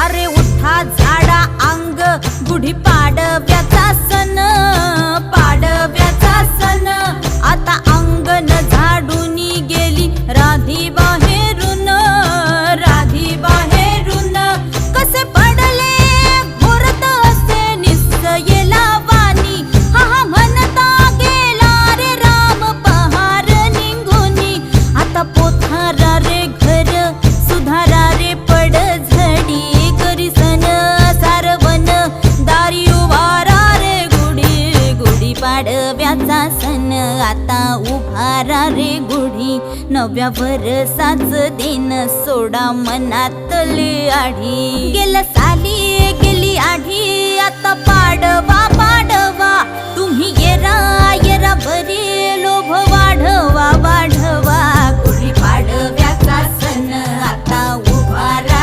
अरे उठा झाडा अंग गुढी पाडव्याचा सण, पाडव्याचा सण. आता अंगण झाडून गेली राधी बाहेरून, राधी बाहेरून. कसे पडले घोरत असे निस्सयेला वाणी, हा हा म्हणता गेला रे राम पहार निघूनी. आता पोथारा रे घर सुधारा रे पड झडी, करी सन सारवन दारी उभारा रे गुढी, गुढी पाडव्याचा सण. आता उभारा रे गुढी नव्या वर्षाच दिन, सोडा मनातली आढी. गेलं साली गेली आढी आता पाडवा